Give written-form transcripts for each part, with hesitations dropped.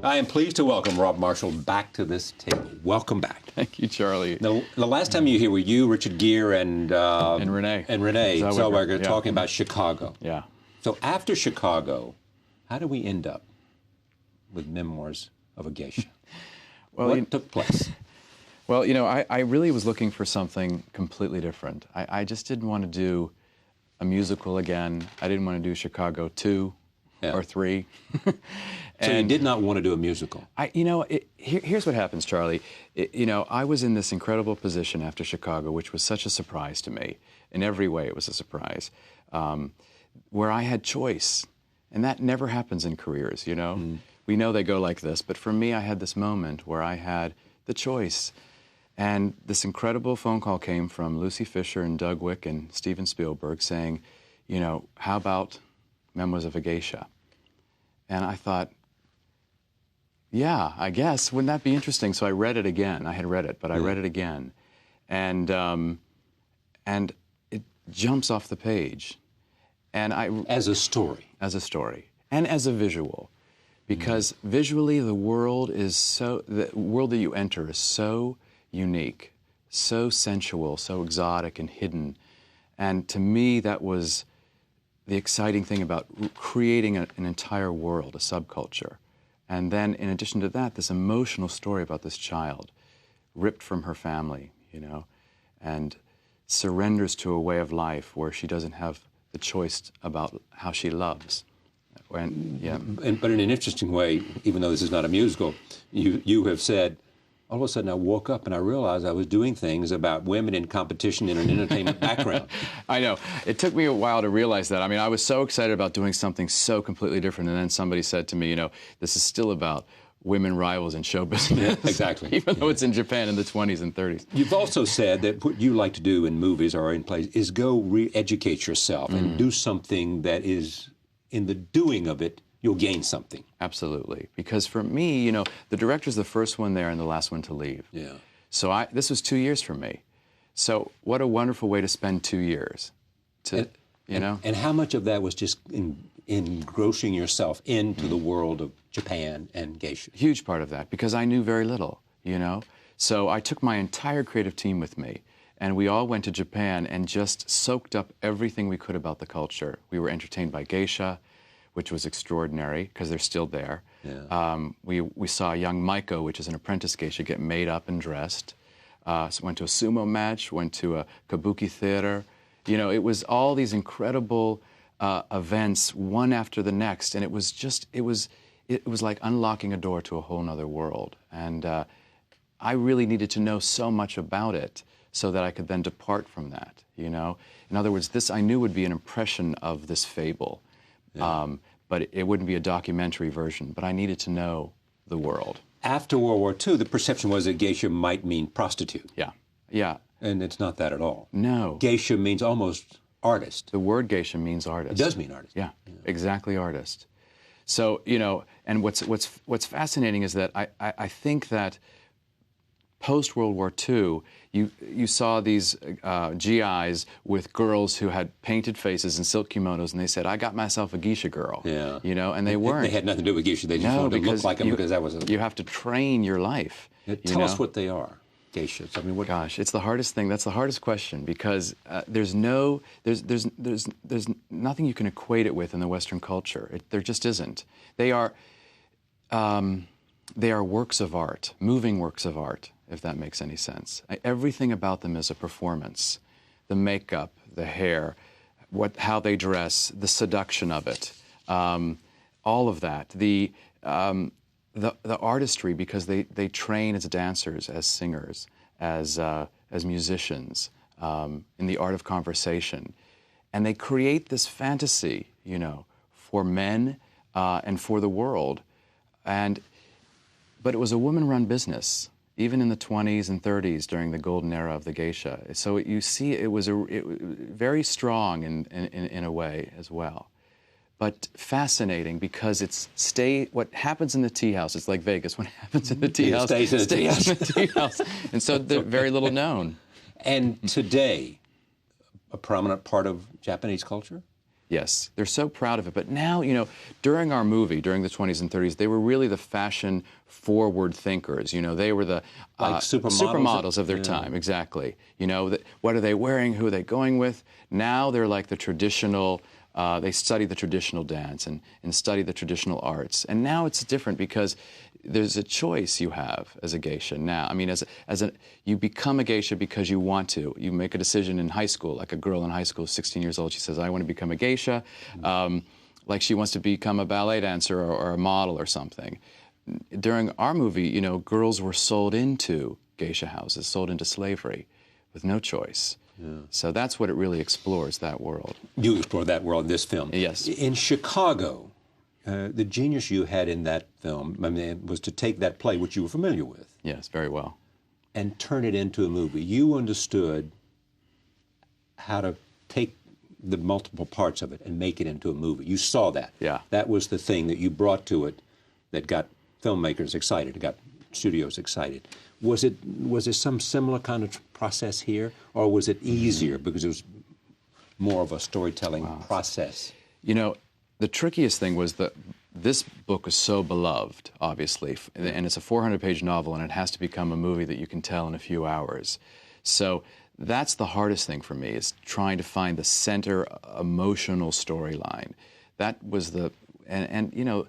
I am pleased to welcome Rob Marshall back to this table. Welcome back. Thank you, Charlie. The last time you were here were you, Richard Gere, and Renee. And Renee Zellweger yeah. talking about Chicago. Yeah. So after Chicago, how do we end up with Memoirs of a Geisha? Well, what took place? Well, you know, I really was looking for something completely different. I just didn't want to do a musical again. I didn't want to do Chicago 2 or 3. So you did not want to do a musical? Here's what happens, Charlie. I was in this incredible position after Chicago, which was such a surprise to me. In every way, it was a surprise, where I had choice. And that never happens in careers, you know? Mm. We know they go like this, but for me, I had this moment where I had the choice. And this incredible phone call came from Lucy Fisher and Doug Wick and Steven Spielberg saying, you know, how about Memoirs of a Geisha? And I thought, yeah, I guess. Wouldn't that be interesting? So I read it again. I had read it, but I read it again. And it jumps off the page. And as a story. As a story. And as a visual. Because visually the world that you enter is so unique, so sensual, so exotic and hidden. And to me, that was the exciting thing about creating an entire world, a subculture. And then, in addition to that, this emotional story about this child, ripped from her family, you know, and surrenders to a way of life where she doesn't have the choice about how she loves. But in an interesting way, even though this is not a musical, you have said, all of a sudden I woke up and I realized I was doing things about women in competition in an entertainment background. I know. It took me a while to realize that. I mean, I was so excited about doing something so completely different, and then somebody said to me, you know, this is still about women rivals in show business. Yeah, exactly. Even though it's in Japan in the 20s and 30s. You've also said that what you like to do in movies or in plays is go re-educate yourself and do something that is, in the doing of it, you'll gain something. Absolutely. Because for me, you know, the director's the first one there and the last one to leave. Yeah. So this was 2 years for me. So what a wonderful way to spend 2 years. And how much of that was just engrossing yourself into the world of Japan and geisha? Huge part of that, because I knew very little, you know. So I took my entire creative team with me, and we all went to Japan and just soaked up everything we could about the culture. We were entertained by geisha, which was extraordinary, because they're still there. Yeah. We saw young Maiko, which is an apprentice geisha, get made up and dressed. Went to a sumo match, went to a kabuki theater. You know, it was all these incredible events, one after the next, and it was like unlocking a door to a whole other world. And I really needed to know so much about it so that I could then depart from that, you know? In other words, this I knew would be an impression of this fable. Yeah. But it wouldn't be a documentary version, but I needed to know the world. After World War II, the perception was that geisha might mean prostitute. Yeah, yeah. And it's not that at all. No. Geisha means almost artist. The word geisha means artist. It does mean artist. Yeah, exactly, artist. So, you know, and what's fascinating is that I think that post-World War II, you saw these GIs with girls who had painted faces and silk kimonos, and they said, I got myself a geisha girl. Yeah. You know, and they weren't. They had nothing to do with geisha. They just wanted to look like them because that was You have to train your life. Tell us what they are, geishas. I mean, what... Gosh, it's the hardest thing. That's the hardest question, because there's nothing you can equate it with in the Western culture. There just isn't. They are works of art, moving works of art, if that makes any sense. Everything about them is a performance. The makeup, the hair, how they dress, the seduction of it, all of that. The artistry, because they train as dancers, as singers, as musicians, in the art of conversation. And they create this fantasy, you know, for men and for the world. But it was a woman-run business, even in the 20s and 30s during the golden era of the geisha. So you see, it was very strong in a way as well. But fascinating, because what happens in the tea house, it's like Vegas. What happens in the tea house stays in the tea house. And so they're very little known. And today, a prominent part of Japanese culture? Yes, they're so proud of it. But now, you know, during our movie, during the 20s and 30s, they were really the fashion-forward thinkers. You know, they were the like supermodels of their time, exactly. You know, what are they wearing? Who are they going with? Now they're like the traditional, they study the traditional dance and study the traditional arts. And now it's different because there's a choice you have as a geisha now. I mean, you become a geisha because you want to. You make a decision in high school, like a girl in high school, 16 years old, she says, I want to become a geisha. Like she wants to become a ballet dancer or a model or something. During our movie, you know, girls were sold into geisha houses, sold into slavery with no choice. Yeah. So that's what it really explores, that world. You explore that world in this film. Yes. In Chicago, the genius you had in that film, I mean, was to take that play, which you were familiar with. Yes, very well. And turn it into a movie. You understood how to take the multiple parts of it and make it into a movie. You saw that. Yeah. That was the thing that you brought to it that got filmmakers excited, got studios excited. Was it some similar kind of process here, or was it easier because it was more of a storytelling process? You know, the trickiest thing was that this book is so beloved, obviously, and it's a 400-page novel, and it has to become a movie that you can tell in a few hours. So that's the hardest thing for me, is trying to find the center emotional storyline. That was and you know,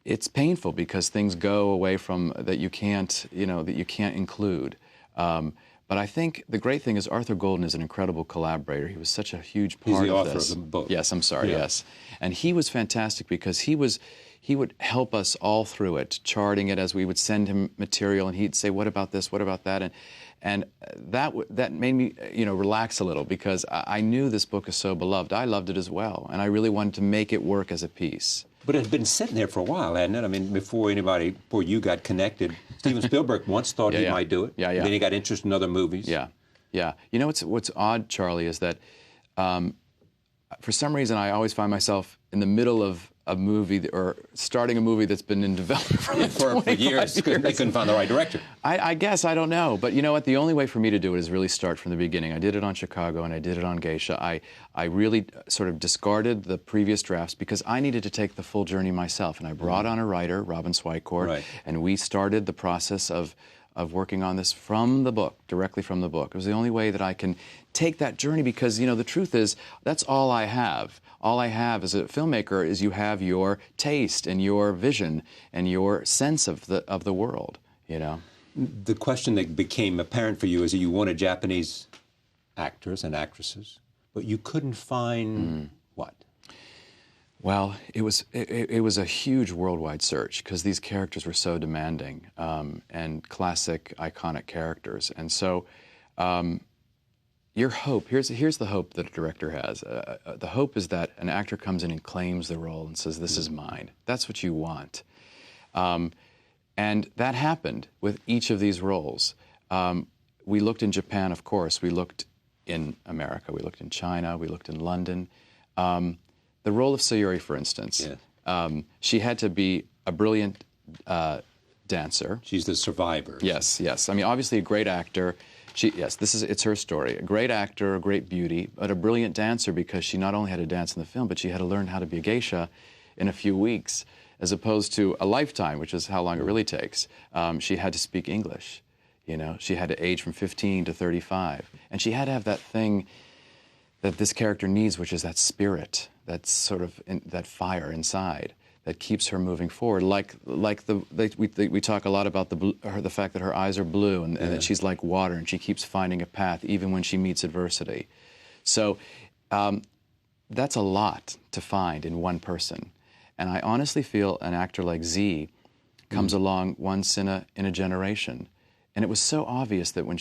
it's painful because things go away from that you can't include. But I think the great thing is Arthur Golden is an incredible collaborator. He was such a huge part of this. He's the author of the book. Yes, I'm sorry, yes. And he was fantastic because he would help us all through it, charting it as we would send him material, and he'd say, what about this, what about that? And that made me, you know, relax a little because I knew this book is so beloved. I loved it as well, and I really wanted to make it work as a piece. But it had been sitting there for a while, hadn't it? I mean, before you got connected, Steven Spielberg once thought he might do it. Yeah, yeah. Then he got interested in other movies. Yeah, yeah. You know what's odd, Charlie, is that for some reason I always find myself in the middle of a movie or starting a movie that's been in development for years. They couldn't find the right director. I guess, I don't know. But you know what? The only way for me to do it is really start from the beginning. I did it on Chicago and I did it on Geisha. I really sort of discarded the previous drafts because I needed to take the full journey myself. And I brought on a writer, Robin Swycourt, and we started the process of working on this from the book, directly from the book. It was the only way that I can take that journey because, you know, the truth is that's all I have. All I have as a filmmaker is you have your taste and your vision and your sense of the world, you know. The question that became apparent for you is that you wanted Japanese actors and actresses, but you couldn't find what? Well, it was a huge worldwide search because these characters were so demanding and classic, iconic characters. And so your hope, here's the hope that a director has. The hope is that an actor comes in and claims the role and says, this is mine. That's what you want. And that happened with each of these roles. We looked in Japan, of course. We looked in America. We looked in China. We looked in London. The role of Sayuri, for instance, she had to be a brilliant dancer. She's the survivor. Yes, yes. I mean, obviously a great actor. It's her story. A great actor, a great beauty, but a brilliant dancer because she not only had to dance in the film, but she had to learn how to be a geisha in a few weeks, as opposed to a lifetime, which is how long it really takes. She had to speak English. You know, she had to age from 15 to 35, and she had to have that thing that this character needs, which is that spirit, that sort of that fire inside that keeps her moving forward. We talk a lot about the fact that her eyes are blue and that she's like water and she keeps finding a path even when she meets adversity. So that's a lot to find in one person. And I honestly feel an actor like Ziyi comes along once in a generation. And it was so obvious that when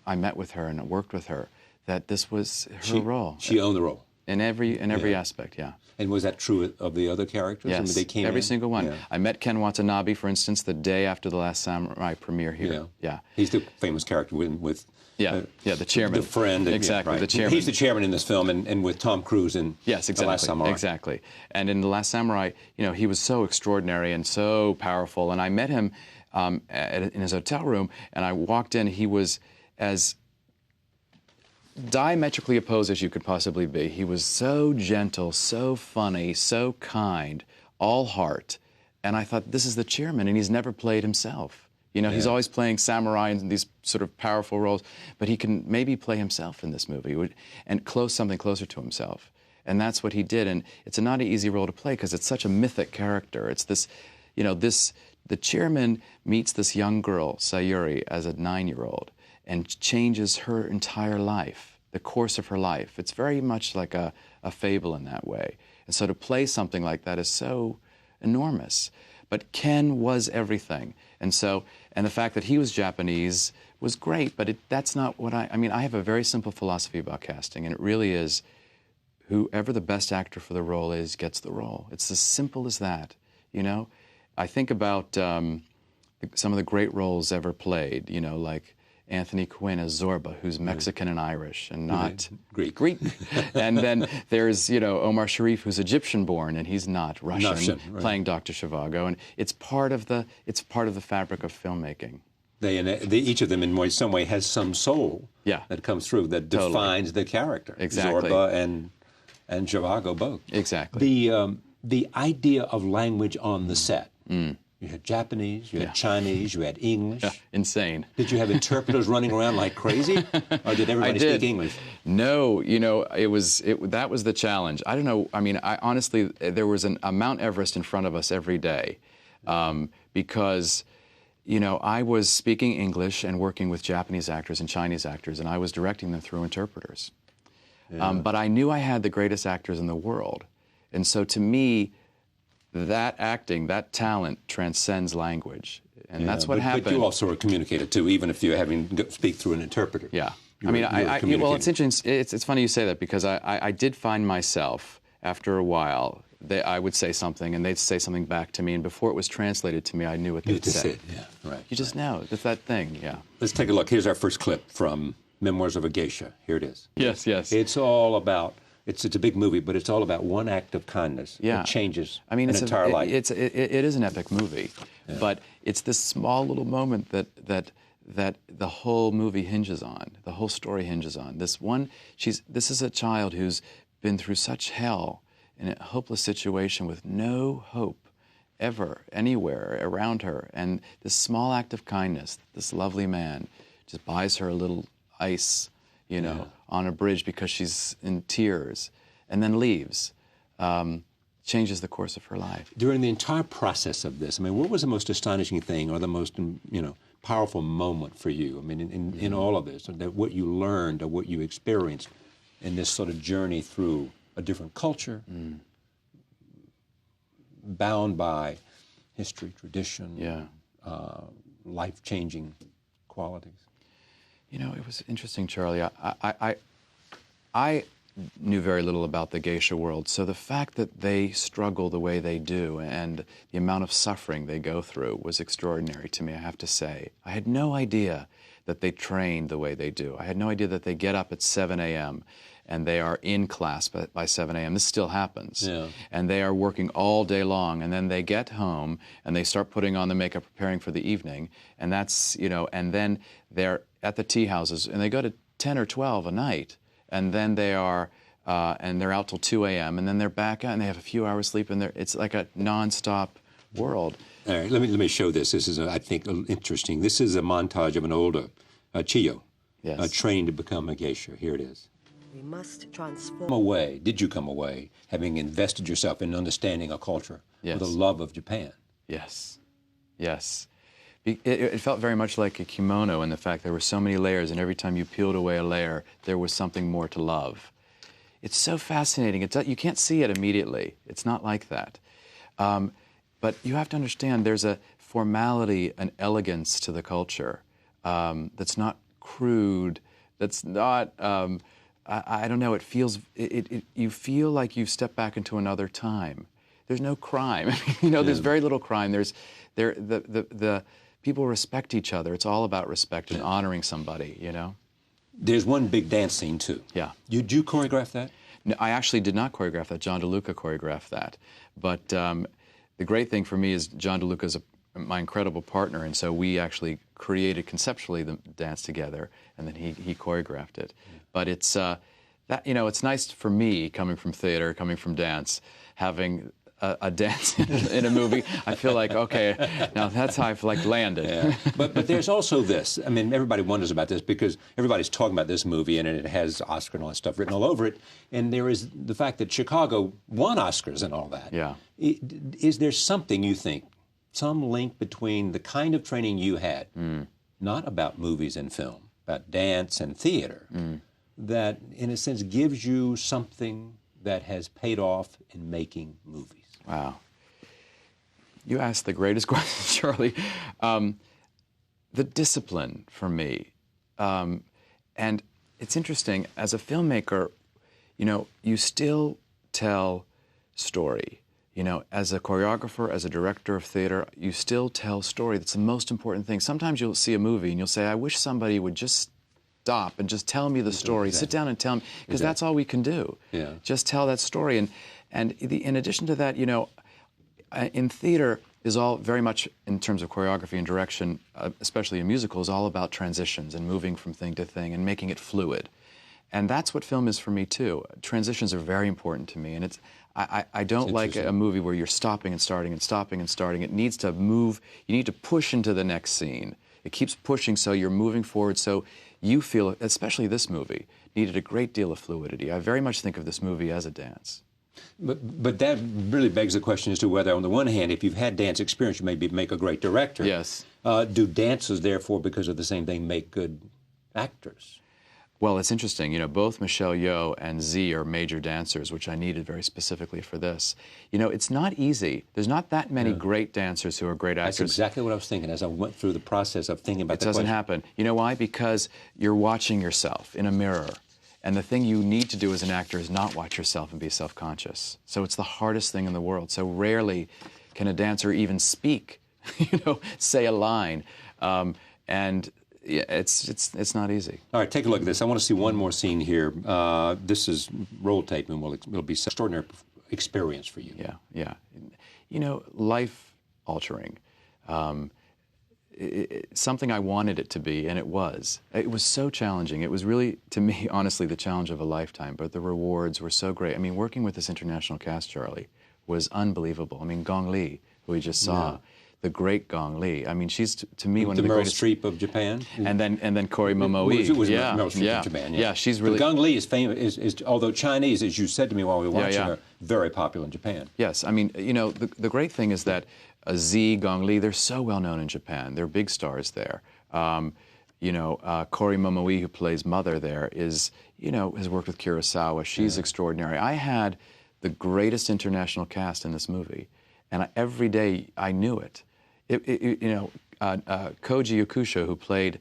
I met with her and worked with her, that this was her role. She owned the role. In every aspect, yeah. And was that true of the other characters? Yes, I mean, they came every in? single one. Yeah. I met Ken Watanabe, for instance, the day after The Last Samurai premiere here. Yeah. He's the famous character with the chairman. The friend. Exactly, the chairman. He's the chairman in this film and with Tom Cruise in The Last Samurai. Exactly. And in The Last Samurai, you know, he was so extraordinary and so powerful. And I met him in his hotel room, and I walked in. He was as diametrically opposed as you could possibly be. He was so gentle, so funny, so kind, all heart. And I thought, this is the chairman, and he's never played himself. You know, he's always playing samurai in these sort of powerful roles, but he can maybe play himself in this movie and something closer to himself. And that's what he did. And it's not an easy role to play because it's such a mythic character. It's this, you know, the chairman meets this young girl, Sayuri, as a 9-year-old, and changes her entire life, the course of her life. It's very much like a fable in that way. And so to play something like that is so enormous. But Ken was everything. And the fact that he was Japanese was great, but that's not what I mean, I have a very simple philosophy about casting, and it really is whoever the best actor for the role is gets the role. It's as simple as that, you know? I think about some of the great roles ever played, you know, like Anthony Quinn as Zorba, who's Mexican and Irish and not Greek. And then there's, you know, Omar Sharif, who's Egyptian-born, and he's not Russian, playing Dr. Zhivago. And it's part of the fabric of filmmaking. Each of them, in some way, has some soul that comes through that defines the character. Exactly. Zorba and Zhivago both. Exactly. The idea of language on the set. You had Japanese, you had Chinese, you had English. Insane. Did you have interpreters running around like crazy, or did everybody speak English? No, you know, that was the challenge. I don't know. I mean, honestly, there was a Mount Everest in front of us every day, because, you know, I was speaking English and working with Japanese actors and Chinese actors, and I was directing them through interpreters. But I knew I had the greatest actors in the world, and so to me, that acting, that talent transcends language, and that's what happened. But you also are a communicator too, even if you're having to speak through an interpreter. Yeah, well, it's interesting. It's funny you say that because I did find myself after a while. I would say something, and they'd say something back to me, and before it was translated to me, I knew what they'd say. Yeah, right. You just know. It's that thing. Yeah. Let's take a look. Here's our first clip from Memoirs of a Geisha. Here it is. Yes. It's all about. It's a big movie, but it's all about one act of kindness that changes an entire life. It is an epic movie, but it's this small little moment that the whole movie hinges on, the whole story hinges on. This is a child who's been through such hell in a hopeless situation with no hope ever anywhere around her, and this small act of kindness, this lovely man just buys her a little ice, you know, on a bridge because she's in tears, and then leaves, changes the course of her life. During the entire process of this, I mean, what was the most astonishing thing or the most, you know, powerful moment for you? I mean, in all of this, what you learned or what you experienced in this sort of journey through a different culture, bound by history, tradition, life-changing qualities. You know, it was interesting, Charlie. I knew very little about the geisha world, so the fact that they struggle the way they do and the amount of suffering they go through was extraordinary to me, I have to say. I had no idea that they trained the way they do. I had no idea that they get up at 7 a.m. and they are in class by 7 a.m. This still happens. And they are working all day long, and then they get home and they start putting on the makeup, preparing for the evening, and that's, you know, and then they're at the tea houses, and they go to 10 or 12 a night, and then they are, and they're out till 2 a.m., and then they're back out, and they have a few hours sleep, and it's like a nonstop world. All right, let me show this. This is, I think, interesting. This is a montage of an older Chiyo training to become a geisha. Here it is. We must transform. Did you come away having invested yourself in understanding a culture with a love of Japan? Yes. It felt very much like a kimono in the fact there were so many layers, and every time you peeled away a layer, there was something more to love. It's so fascinating. You can't see it immediately. It's not like that. But you have to understand there's a formality, an elegance to the culture that's not crude, that's not, I don't know, it feels, you feel like you've stepped back into another time. There's no crime. You know, there's very little crime. The people respect each other. It's all about respect and honoring somebody, you know? There's one big dance scene, too. Yeah. Did you choreograph that? No, I actually did not choreograph that. John DeLuca choreographed that. But the great thing for me is John DeLuca is my incredible partner, and so we actually created conceptually the dance together, and then he choreographed it. But it's that, you know, it's nice for me, coming from theater, coming from dance, having a dance in a movie. I feel like, okay, now that's how I've like landed. Yeah. But there's also this. I mean, everybody wonders about this because everybody's talking about this movie and it has Oscar and all that stuff written all over it. And there is the fact that Chicago won Oscars and all that. Yeah. Is there something you think, some link between the kind of training you had, not about movies and film, about dance and theater, that in a sense gives you something that has paid off in making movies? Wow. You asked the greatest question, Charlie. The discipline for me. And it's interesting, as a filmmaker, you know, you still tell story. You know, as a choreographer, as a director of theater, you still tell story. That's the most important thing. Sometimes you'll see a movie and you'll say, I wish somebody would just stop and just tell me the story. Exactly. Sit down and tell me, because that's all we can do. Yeah. Just tell that story. And in addition to that, you know, in theater is all very much, in terms of choreography and direction, especially in musicals, all about transitions and moving from thing to thing and making it fluid. And that's what film is for me too. Transitions are very important to me, and it's I don't like a movie where you're stopping and starting and stopping and starting. It needs to move. You need to push into the next scene. It keeps pushing, so you're moving forward. So you feel, especially this movie, needed a great deal of fluidity. I very much think of this movie as a dance. But that really begs the question as to whether, on the one hand, if you've had dance experience, you maybe make a great director. Yes. Do dancers, therefore, because of the same thing, make good actors? Well, it's interesting. You know, both Michelle Yeoh and Ziyi are major dancers, which I needed very specifically for this. You know, it's not easy. There's not that many great dancers who are great actors. That's exactly what I was thinking as I went through the process of thinking about that question. It doesn't happen. You know why? Because you're watching yourself in a mirror. And the thing you need to do as an actor is not watch yourself and be self-conscious. So it's the hardest thing in the world. So rarely can a dancer even speak, you know, say a line. And yeah, it's not easy. All right, take a look at this. I want to see one more scene here. This is roll tape, and it'll be an extraordinary experience for you. Yeah, yeah. You know, life-altering. Something I wanted it to be, and it was. It was so challenging. It was really, to me, honestly, the challenge of a lifetime, but the rewards were so great. I mean, working with this international cast, Charlie, was unbelievable. I mean, Gong Li, who we just saw, the great Gong Li. I mean, she's, to me, one of the greatest. Meryl Streep of Japan? And then Corey Momoe. It was Meryl Streep of Japan, yeah. She's really... But Gong Li is famous, although Chinese, as you said to me while we were watching her, very popular in Japan. Yes, I mean, you know, the great thing is that Ziyi, Gong Li, they're so well known in Japan. They're big stars there. You know, Corey Momoe, who plays Mother there, is, you know, has worked with Kurosawa. She's extraordinary. I had the greatest international cast in this movie, and every day I knew it. You know, Koji Yakusho, who played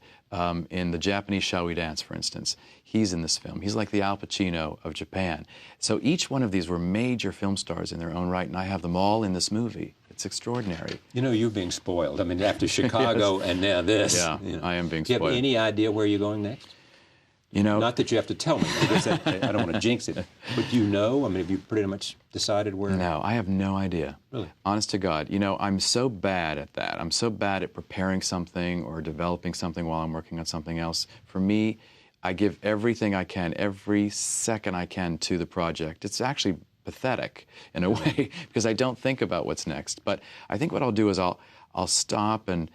in the Japanese Shall We Dance, for instance, he's in this film. He's like the Al Pacino of Japan. So each one of these were major film stars in their own right, and I have them all in this movie. It's extraordinary. You know, you're being spoiled. I mean, after Chicago and now this. Yeah, you know. I am being spoiled. Do you have any idea where you're going next? You know, not that you have to tell me, because I don't want to jinx it. But you know, I mean, have you pretty much decided where? No, I have no idea. Really? Honest to God. You know, I'm so bad at that. I'm so bad at preparing something or developing something while I'm working on something else. For me, I give everything I can, every second I can to the project. It's actually pathetic in a way because I don't think about what's next. But I think what I'll do is I'll stop and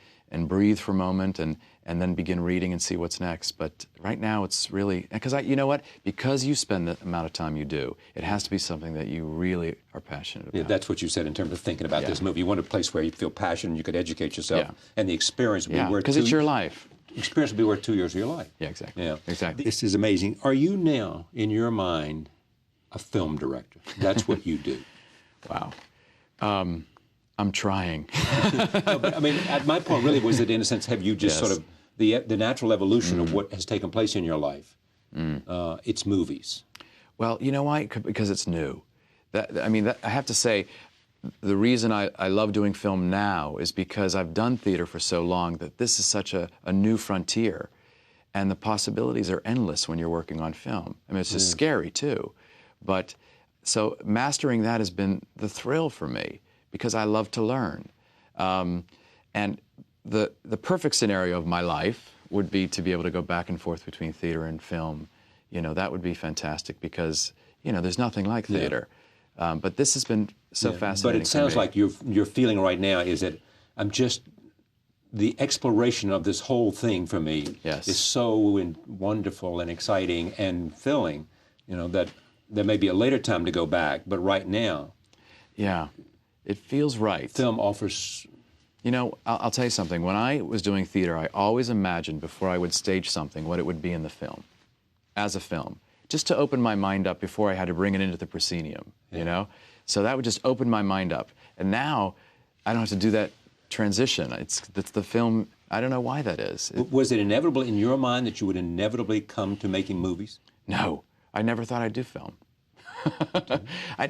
breathe for a moment and then begin reading and see what's next. But right now it's really, because you know what? Because you spend the amount of time you do, it has to be something that you really are passionate about. Yeah, that's what you said in terms of thinking about this movie. You want a place where you feel passion, you could educate yourself, and the experience would be worth because it's your life. Experience would be worth 2 years of your life. Yeah, exactly. Yeah, exactly. This is amazing. Are you now, in your mind, a film director? That's what you do. Wow. I'm trying. No, but I mean, at my point really was that, in a sense, have you just sort of the natural evolution of what has taken place in your life? It's movies. Well, you know why? Because it's new. I have to say, the reason I love doing film now is because I've done theater for so long that this is such a new frontier. And the possibilities are endless when you're working on film. I mean, it's just scary, too. But so mastering that has been the thrill for me because I love to learn. And the perfect scenario of my life would be to be able to go back and forth between theater and film, you know, that would be fantastic because, you know, there's nothing like theater. But this has been so fascinating. But it sounds like your feeling right now is that the exploration of this whole thing for me is so wonderful and exciting and filling, you know, that there may be a later time to go back, but right now. Yeah, it feels right. Film offers... You know, I'll tell you something. When I was doing theater, I always imagined before I would stage something what it would be in the film, as a film, just to open my mind up before I had to bring it into the proscenium, you know? So that would just open my mind up. And now I don't have to do that transition. It's the film, I don't know why that is. Was it inevitable in your mind that you would inevitably come to making movies? No, I never thought I'd do film.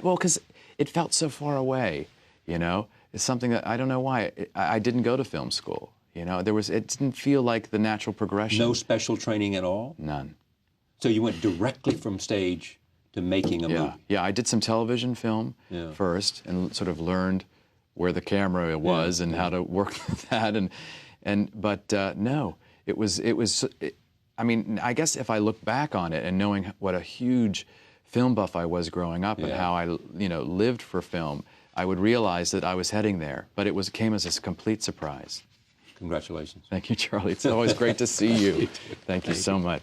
Well, because it felt so far away, you know? It's something that I don't know why. I didn't go to film school, you know? It didn't feel like the natural progression. No special training at all? None. So you went directly from stage to making a movie? Yeah, I did some television film first and sort of learned where the camera was and how to work with that. But no, it was. I mean, I guess if I look back on it and knowing what a huge film buff I was growing up and how I, you know, lived for film, I would realize that I was heading there. But it came as a complete surprise. Congratulations. Thank you, Charlie. It's always great to see you. Thank you so much.